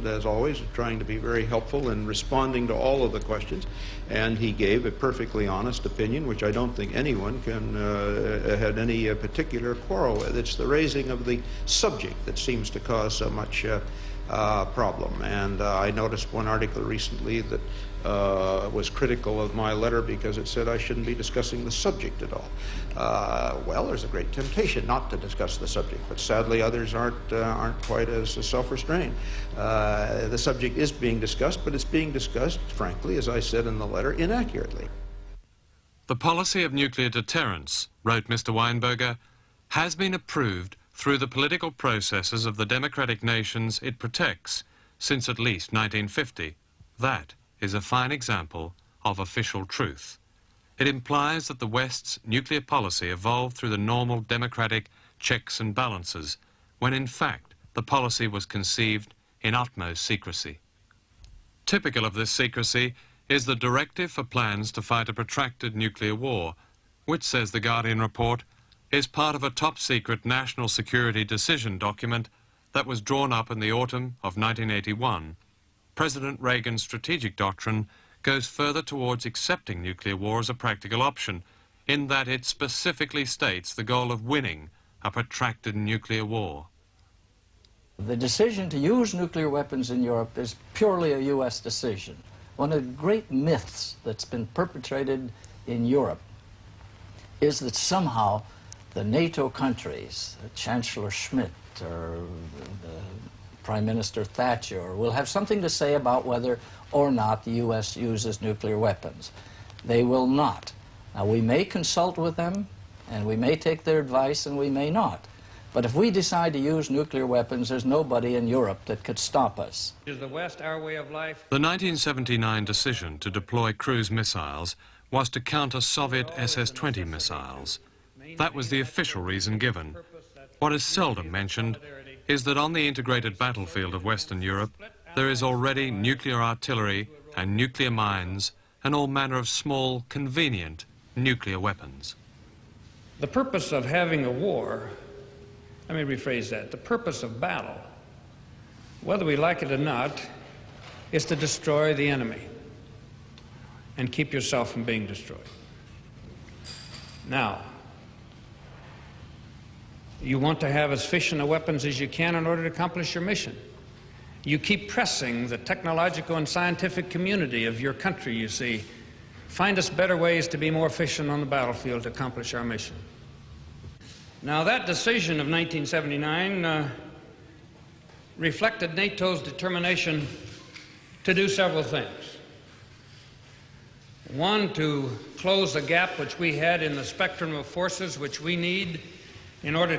As always, trying to be very helpful in responding to all of the questions, and he gave a perfectly honest opinion, which I don't think anyone can had any particular quarrel with. It's the raising of the subject that seems to cause so much problem. And I noticed one article recently that was critical of my letter because it said I shouldn't be discussing the subject at all. Well, there's a great temptation not to discuss the subject, but sadly others aren't quite as self-restrained. The subject is being discussed, but it's being discussed, frankly, as I said in the letter, inaccurately. The policy of nuclear deterrence, wrote Mr. Weinberger, has been approved through the political processes of the democratic nations it protects since at least 1950. That is a fine example of official truth. It implies that the West's nuclear policy evolved through the normal democratic checks and balances, when in fact the policy was conceived in utmost secrecy. Typical of this secrecy is the Directive for Plans to Fight a Protracted Nuclear War, which, says the Guardian report, is part of a top-secret national security decision document that was drawn up in the autumn of 1981. President Reagan's strategic doctrine goes further towards accepting nuclear war as a practical option, in that it specifically states the goal of winning a protracted nuclear war. The decision to use nuclear weapons in Europe is purely a U.S. decision. One of the great myths that's been perpetrated in Europe is that somehow the NATO countries, Chancellor Schmidt or Prime Minister Thatcher, will have something to say about whether or not the U.S. uses nuclear weapons. They will not. Now, we may consult with them, and we may take their advice, and we may not. But if we decide to use nuclear weapons, there's nobody in Europe that could stop us. Is the West our way of life? The 1979 decision to deploy cruise missiles was to counter Soviet SS-20 missiles. That was the official reason given. What is seldom mentioned is that on the integrated battlefield of Western Europe, there is already nuclear artillery and nuclear mines and all manner of small, convenient nuclear weapons. The purpose of having a war, let me rephrase that, the purpose of battle, whether we like it or not, is to destroy the enemy and keep yourself from being destroyed. Now, you want to have as efficient weapons as you can in order to accomplish your mission. You keep pressing the technological and scientific community of your country, you see. Find us better ways to be more efficient on the battlefield to accomplish our mission. Now, that decision of 1979 reflected NATO's determination to do several things. One, to close the gap which we had in the spectrum of forces which we need in order